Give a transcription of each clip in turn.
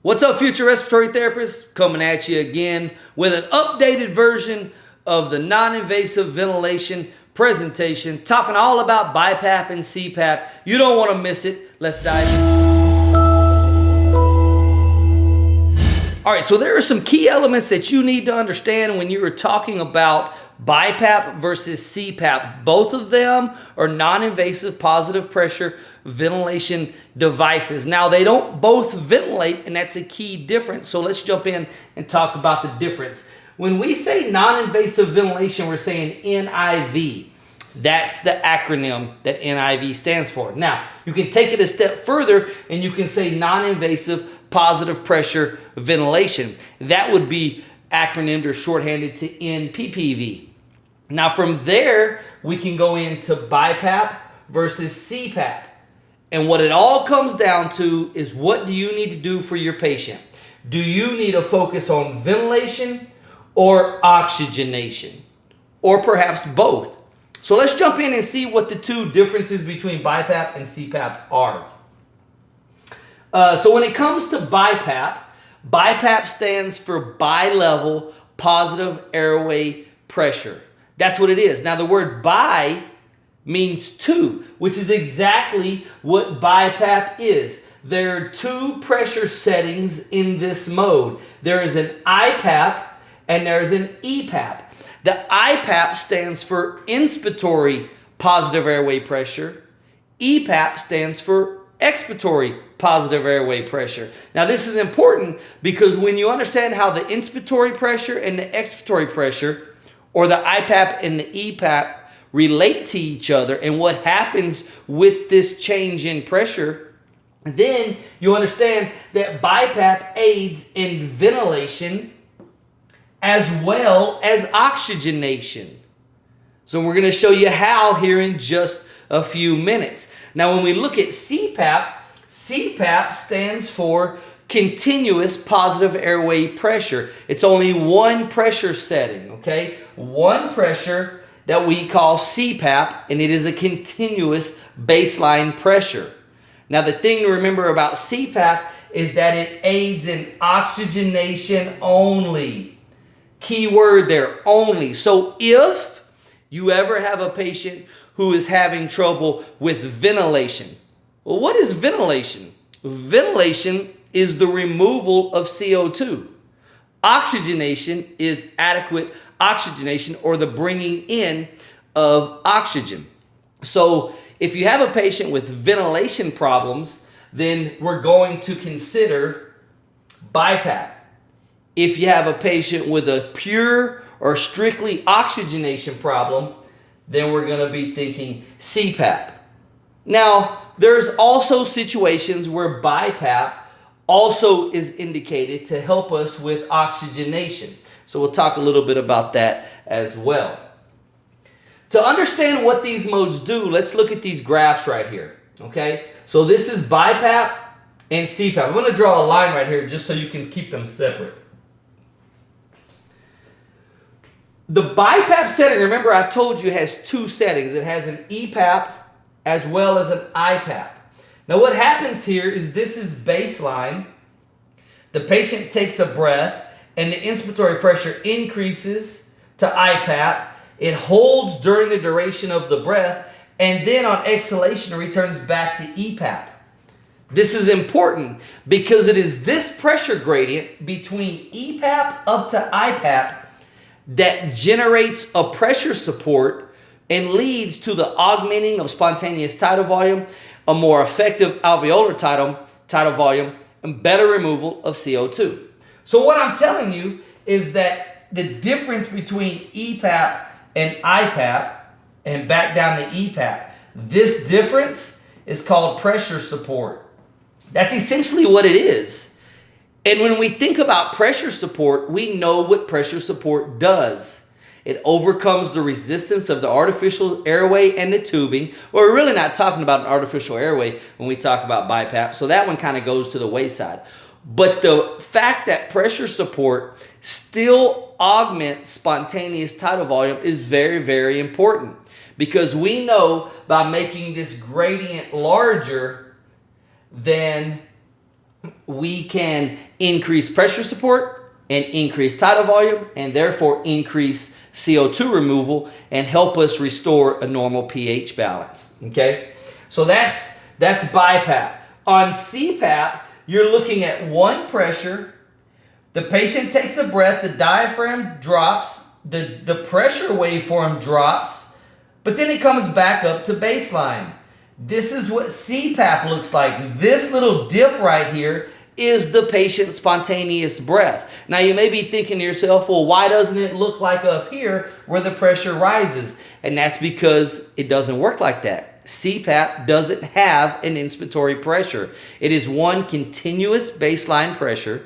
What's up, future respiratory therapists? Coming at you again with an updated version of the non-invasive ventilation presentation, talking all about BiPAP and CPAP. You don't want to miss it. Let's dive in. All right, so there are some key elements that you need to understand when you are talking about BiPAP versus CPAP. Both of them are non-invasive positive pressure ventilation devices. Now, they don't both ventilate, and that's a key difference. So let's jump in and talk about the difference. When we say non-invasive ventilation, we're saying NIV. That's the acronym that NIV stands for. Now, you can take it a step further and you can say non-invasive positive pressure ventilation. That would be acronymed or shorthanded to NPPV. Now, from there, we can go into BiPAP versus CPAP. And what it all comes down to is, what do you need to do for your patient? Do you need to focus on ventilation or oxygenation? Or perhaps both? So let's jump in and see what the two differences between BiPAP and CPAP are. So when it comes to BiPAP, BiPAP stands for bi-level positive airway pressure. That's what it is. Now, the word bi means two, which is exactly what BiPAP is. There are two pressure settings in this mode. There is an IPAP and there is an EPAP. The IPAP stands for inspiratory positive airway pressure. EPAP stands for expiratory positive airway pressure. Now, this is important because when you understand how the inspiratory pressure and the expiratory pressure, or the IPAP and the EPAP, relate to each other and what happens with this change in pressure, then you understand that BiPAP aids in ventilation as well as oxygenation. So we're going to show you how here in just a few minutes. Now, when we look at CPAP, CPAP stands for continuous positive airway pressure. It's only one pressure setting, okay? One pressure that we call CPAP, and it is a continuous baseline pressure. Now, the thing to remember about CPAP is that it aids in oxygenation only. Key word there, only. So if you ever have a patient who is having trouble with ventilation, well, what is ventilation? Ventilation is the removal of CO2. Oxygenation is adequate oxygenation, or the bringing in of oxygen. So if you have a patient with ventilation problems, then we're going to consider BiPAP. If you have a patient with a pure or strictly oxygenation problem, then we're going to be thinking CPAP. Now, there's also situations where BiPAP also is indicated to help us with oxygenation. So we'll talk a little bit about that as well. To understand what these modes do, let's look at these graphs right here, okay? So this is BiPAP and CPAP. I'm going to draw a line right here just so you can keep them separate. The BiPAP setting, remember I told you, has two settings. It has an EPAP as well as an IPAP. Now what happens here is, this is baseline. The patient takes a breath and the inspiratory pressure increases to IPAP. It holds during the duration of the breath, and then on exhalation it returns back to EPAP. This is important because it is this pressure gradient between EPAP up to IPAP that generates a pressure support and leads to the augmenting of spontaneous tidal volume, a more effective alveolar tidal volume, and better removal of CO2. So what I'm telling you is that the difference between EPAP and IPAP, and back down to EPAP, this difference is called pressure support. That's essentially what it is. And when we think about pressure support, we know what pressure support does. It overcomes the resistance of the artificial airway and the tubing. Well, we're really not talking about an artificial airway when we talk about BiPAP, so that one kind of goes to the wayside. But the fact that pressure support still augments spontaneous tidal volume is very, very important, because we know by making this gradient larger, then we can increase pressure support and increase tidal volume and therefore increase CO2 removal and help us restore a normal pH balance. Okay, so that's BiPAP. On CPAP, you're looking at one pressure. The patient takes a breath, the diaphragm drops, the pressure waveform drops, but then it comes back up to baseline. This is what CPAP looks like. This little dip right here is the patient's spontaneous breath. Now you may be thinking to yourself, well, why doesn't it look like up here where the pressure rises? And that's because it doesn't work like that. CPAP doesn't have an inspiratory pressure. It is one continuous baseline pressure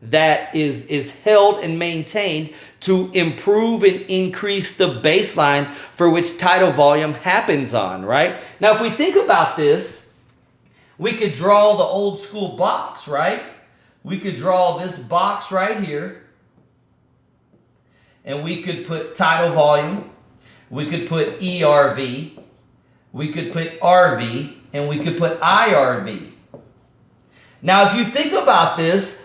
that is held and maintained to improve and increase the baseline for which tidal volume happens on, right? Now, if we think about this, we could draw the old school box, right? We could draw this box right here, and we could put tidal volume, we could put ERV, we could put RV, and we could put IRV. Now, if you think about this,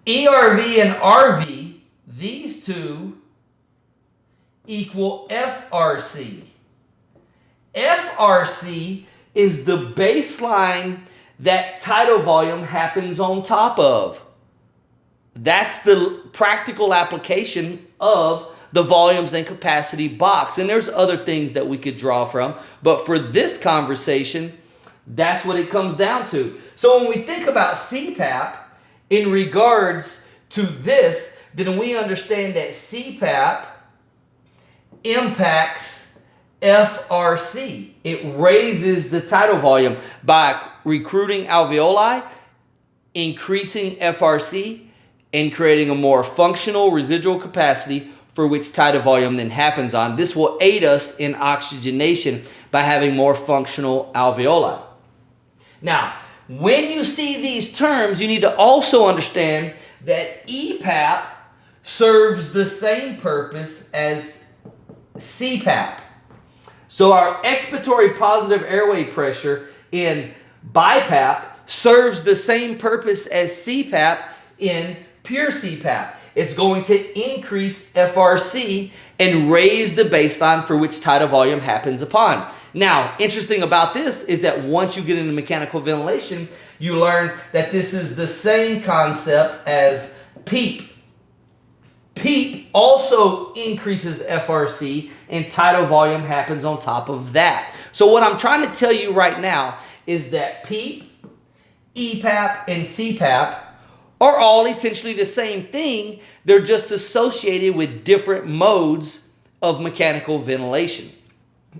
ERV and RV, these two equal FRC. FRC is the baseline that tidal volume happens on top of. That's the practical application of the volumes and capacity box. And there's other things that we could draw from, but for this conversation, that's what it comes down to. So when we think about CPAP, in regards to this, then we understand that CPAP impacts FRC. It raises the tidal volume by recruiting alveoli, increasing FRC, and creating a more functional residual capacity for which tidal volume then happens on. This will aid us in oxygenation by having more functional alveoli. Now, when you see these terms, you need to also understand that EPAP serves the same purpose as CPAP. So our expiratory positive airway pressure in BiPAP serves the same purpose as CPAP in pure CPAP. It's going to increase FRC and raise the baseline for which tidal volume happens upon. Now, interesting about this is that once you get into mechanical ventilation, you learn that this is the same concept as PEEP. PEEP also increases FRC and tidal volume happens on top of that. So what I'm trying to tell you right now is that PEEP, EPAP, and CPAP are all essentially the same thing. They're just associated with different modes of mechanical ventilation.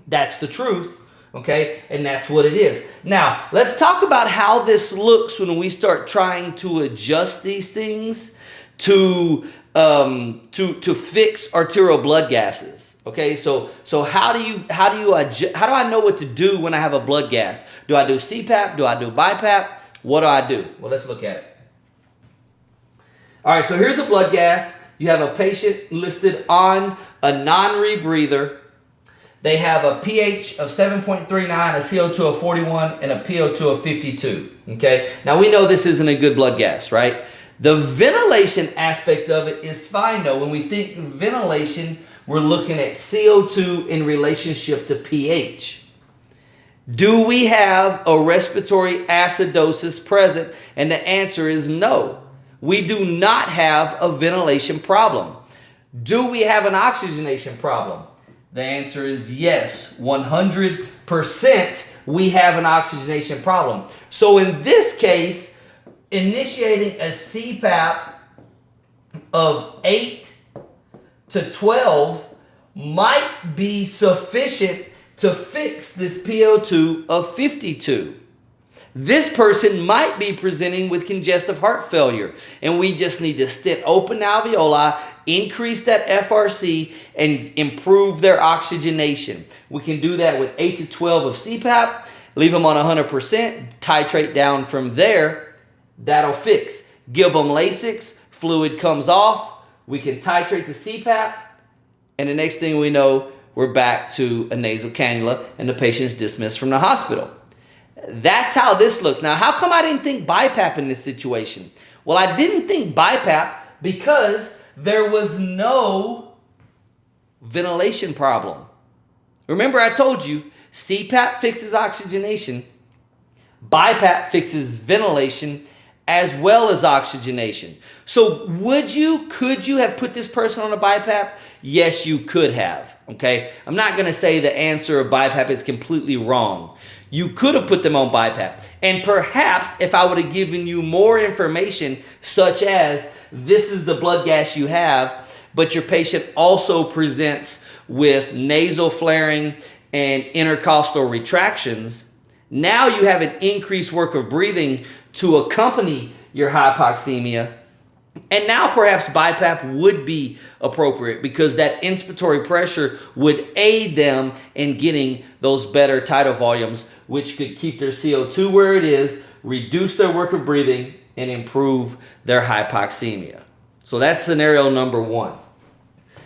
That's the truth, okay? And that's what it is. Now, let's talk about how this looks when we start trying to adjust these things to fix arterial blood gases. Okay, so how do I know what to do when I have a blood gas? Do I do CPAP? Do I do BiPAP? What do I do? Well, let's look at it. All right, so here's a blood gas. You have a patient listed on a non-rebreather. They have a pH of 7.39, a CO2 of 41, and a PO2 of 52. Okay, now we know this isn't a good blood gas, right? The ventilation aspect of it is fine though. When we think ventilation, we're looking at CO2 in relationship to pH. Do we have a respiratory acidosis present? And the answer is no. We do not have a ventilation problem. Do we have an oxygenation problem? The answer is yes. 100% we have an oxygenation problem. So in this case, initiating a CPAP of 8 to 12 might be sufficient to fix this PO2 of 52. This person might be presenting with congestive heart failure, and we just need to stent open alveoli, increase that FRC, and improve their oxygenation. We can do that with 8 to 12 of CPAP, leave them on 100%, titrate down from there. That'll fix. Give them Lasix, fluid comes off, we can titrate the CPAP, and the next thing we know, we're back to a nasal cannula, and the patient is dismissed from the hospital. That's how this looks. Now, how come I didn't think BiPAP in this situation? Well, I didn't think BiPAP because there was no ventilation problem. Remember, I told you CPAP fixes oxygenation, BiPAP fixes ventilation as well as oxygenation. So could you have put this person on a BiPAP? Yes, you could have, okay? I'm not gonna say the answer of BiPAP is completely wrong. You could have put them on BiPAP. And perhaps if I would have given you more information, such as this is the blood gas you have, but your patient also presents with nasal flaring and intercostal retractions, now you have an increased work of breathing to accompany your hypoxemia. And now perhaps BiPAP would be appropriate because that inspiratory pressure would aid them in getting those better tidal volumes, which could keep their CO2 where it is, reduce their work of breathing, and improve their hypoxemia. So that's scenario number one.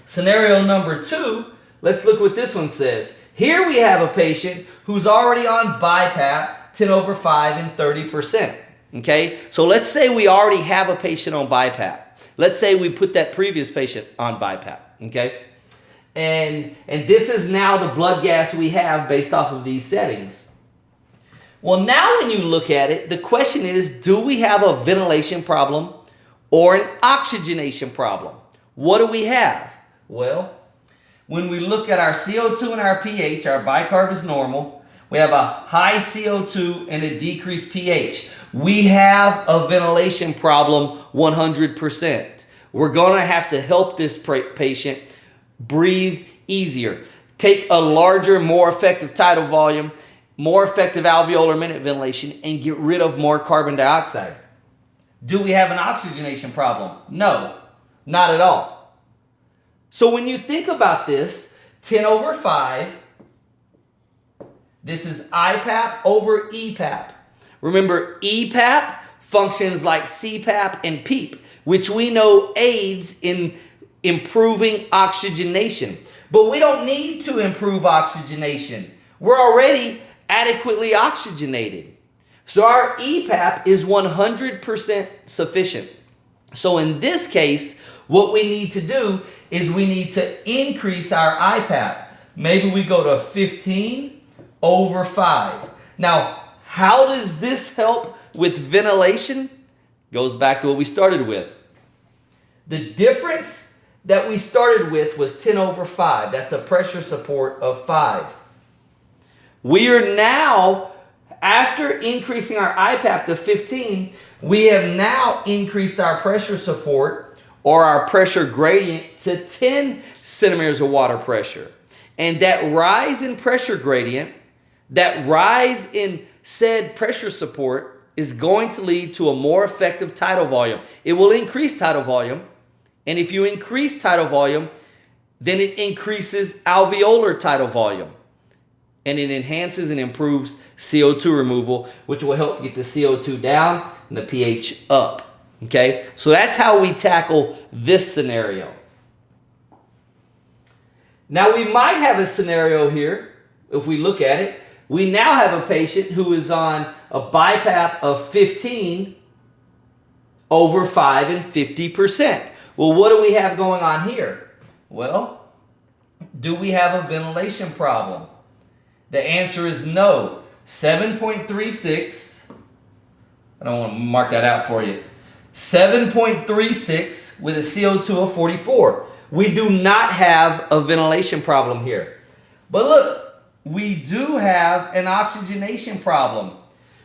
Scenario number two, let's look what this one says. Here we have a patient who's already on BiPAP, 10/5 and 30%. Okay, so let's say we already have a patient on BiPAP. Let's say we put that previous patient on BiPAP, okay? And this is now the blood gas we have based off of these settings. Well, now when you look at it, the question is, do we have a ventilation problem or an oxygenation problem? What do we have? Well, when we look at our CO2 and our pH, our bicarb is normal. We have a high CO2 and a decreased pH. We have a ventilation problem 100%. We're going to have to help this patient breathe easier. Take a larger, more effective tidal volume, more effective alveolar minute ventilation, and get rid of more carbon dioxide. Do we have an oxygenation problem? No, not at all. So when you think about this, 10/5, this is IPAP over EPAP. Remember, EPAP functions like CPAP and PEEP, which we know aids in improving oxygenation. But we don't need to improve oxygenation. We're already adequately oxygenated. So our EPAP is 100% sufficient. So in this case, what we need to do is we need to increase our IPAP. Maybe we go to 15/5. Now, how does this help with ventilation? Goes back to what we started with. The difference that we started with was 10/5. That's a pressure support of 5. We are now, after increasing our IPAP to 15, we have now increased our pressure support or our pressure gradient to 10 centimeters of water pressure. And that rise in pressure gradient, that rise in said pressure support is going to lead to a more effective tidal volume. It will increase tidal volume. And if you increase tidal volume, then it increases alveolar tidal volume. And it enhances and improves CO2 removal, which will help get the CO2 down and the pH up. Okay? So that's how we tackle this scenario. Now we might have a scenario here, if we look at it. We now have a patient who is on a BiPAP of 15/5 and 50%. Well, what do we have going on here? Well, do we have a ventilation problem? The answer is no. 7.36. I don't want to mark that out for you. 7.36 with a CO2 of 44. We do not have a ventilation problem here. But look, we do have an oxygenation problem.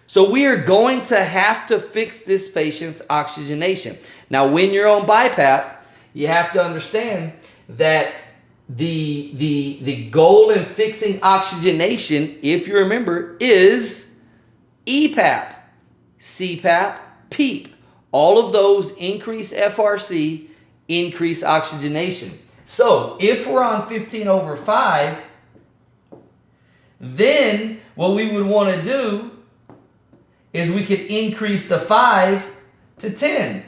So we are going to have to fix this patient's oxygenation. Now, when you're on BiPAP, you have to understand that the goal in fixing oxygenation, if you remember, is EPAP, CPAP, PEEP. All of those increase FRC, increase oxygenation. So if we're on 15/5, then what we would want to do is we could increase the 5 to 10.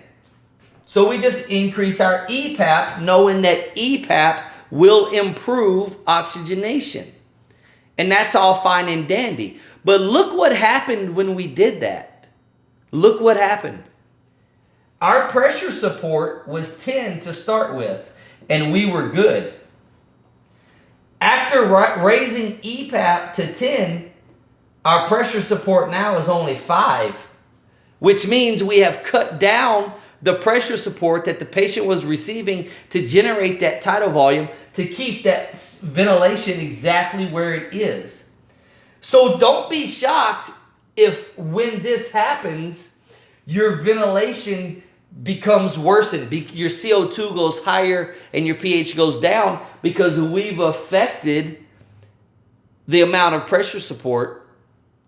So we just increase our EPAP, knowing that EPAP will improve oxygenation. And that's all fine and dandy. But look what happened when we did that. Look what happened. Our pressure support was 10 to start with, and we were good. After raising EPAP to 10, our pressure support now is only 5, which means we have cut down the pressure support that the patient was receiving to generate that tidal volume to keep that ventilation exactly where it is. So don't be shocked if when this happens, your ventilation becomes worsened. Your CO2 goes higher and your pH goes down because we've affected the amount of pressure support,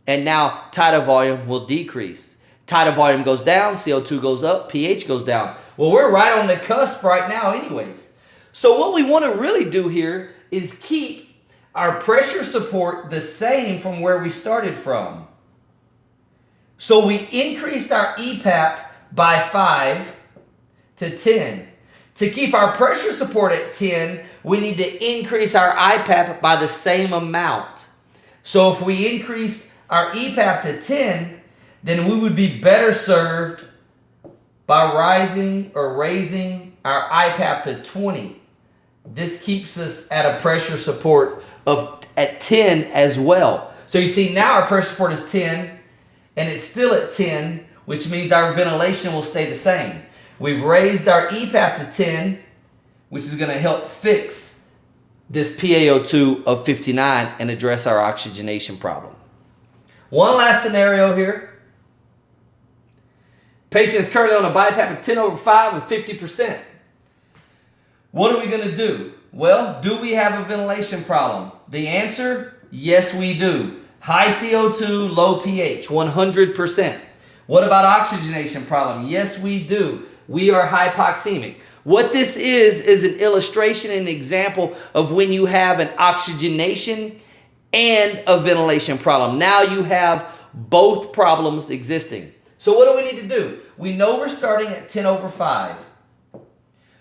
and now tidal volume will decrease. Tidal volume goes down, CO2 goes up, pH goes down. Well, we're right on the cusp right now anyways. So what we want to really do here is keep our pressure support the same from where we started from. So we increased our EPAP by 5 to 10. To keep our pressure support at 10, we need to increase our IPAP by the same amount. So if we increase our EPAP to 10, then we would be better served by raising our IPAP to 20. This keeps us at a pressure support at 10 as well. So you see now our pressure support is 10 and it's still at 10, which means our ventilation will stay the same. We've raised our EPAP to 10, which is going to help fix this PaO2 of 59 and address our oxygenation problem. One last scenario here. Patient is currently on a BiPAP of 10/5 with 50%. What are we going to do? Well, do we have a ventilation problem? The answer, yes we do. High CO2, low pH, 100%. What about oxygenation problem? Yes we do. We are hypoxemic. What this is an illustration and example of when you have an oxygenation and a ventilation problem. Now you have both problems existing. So what do we need to do? We know we're starting at 10/5.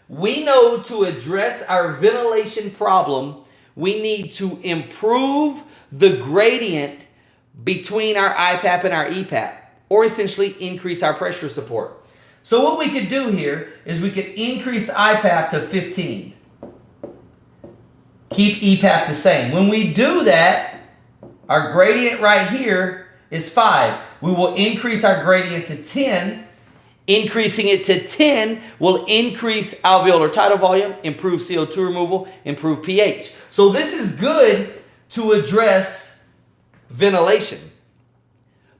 We know to address our ventilation problem, we need to improve the gradient between our IPAP and our EPAP, or essentially increase our pressure support. So what we could do here is we could increase IPAP to 15. Keep EPAP the same. When we do that, our gradient right here is 5. We will increase our gradient to 10. Increasing it to 10 will increase alveolar tidal volume, improve CO2 removal, improve pH. So this is good to address ventilation.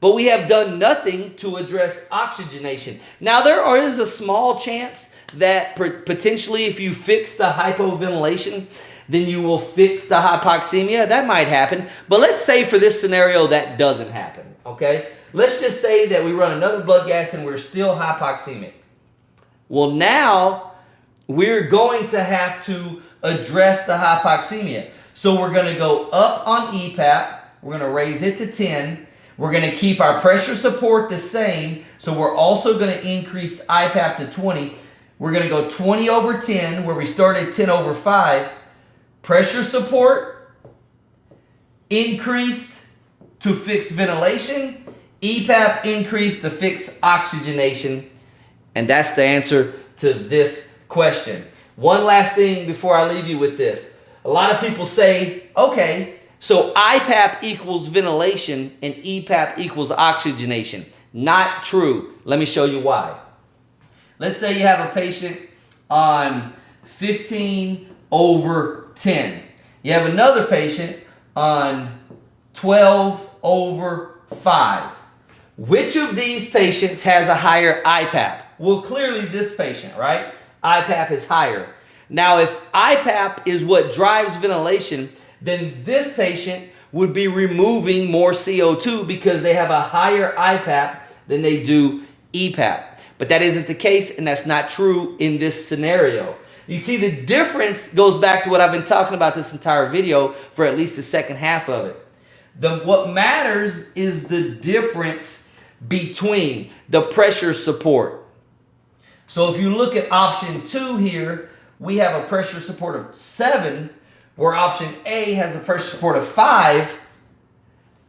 But we have done nothing to address oxygenation. Now there is a small chance that potentially if you fix the hypoventilation, then you will fix the hypoxemia. That might happen. But let's say for this scenario that doesn't happen, okay? Let's just say that we run another blood gas and we're still hypoxemic. Well, now we're going to have to address the hypoxemia. So we're going to go up on EPAP. We're going to raise it to 10. We're going to keep our pressure support the same. So we're also going to increase IPAP to 20. We're going to go 20/10 where we started 10/5. Pressure support increased to fix ventilation. EPAP increased to fix oxygenation. And that's the answer to this question. One last thing before I leave you with this. A lot of people say, okay, so IPAP equals ventilation and EPAP equals oxygenation. Not true. Let me show you why. Let's say you have a patient on 15/10. You have another patient on 12/5. Which of these patients has a higher IPAP? Well, clearly this patient, right? IPAP is higher. Now, if IPAP is what drives ventilation, then this patient would be removing more CO2 because they have a higher IPAP than they do EPAP. But that isn't the case, and that's not true in this scenario. You see, the difference goes back to what I've been talking about this entire video for at least the second half of it. What matters is the difference between the pressure support. So if you look at option 2 here, we have a pressure support of 7, where option A has a pressure support of 5,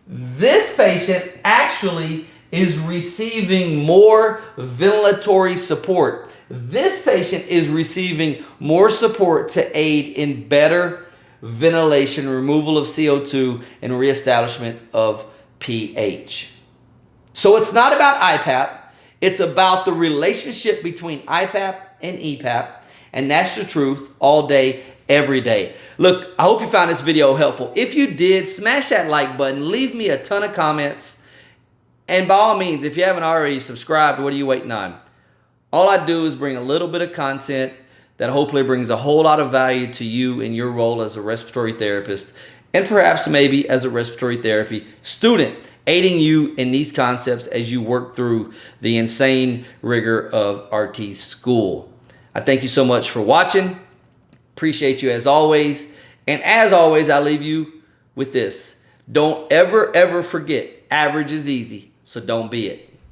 this patient actually is receiving more ventilatory support. This patient is receiving more support to aid in better ventilation, removal of CO2, and reestablishment of pH. So it's not about IPAP. It's about the relationship between IPAP and EPAP. And that's the truth all day, every day. Look, I hope you found this video helpful. If you did, smash that like button. Leave me a ton of comments. And by all means, if you haven't already subscribed, what are you waiting on? All I do is bring a little bit of content that hopefully brings a whole lot of value to you in your role as a respiratory therapist, and perhaps maybe as a respiratory therapy student, aiding you in these concepts as you work through the insane rigor of RT school. I thank you so much for watching. Appreciate you as always. And as always, I leave you with this. Don't ever, ever forget, average is easy, so don't be it.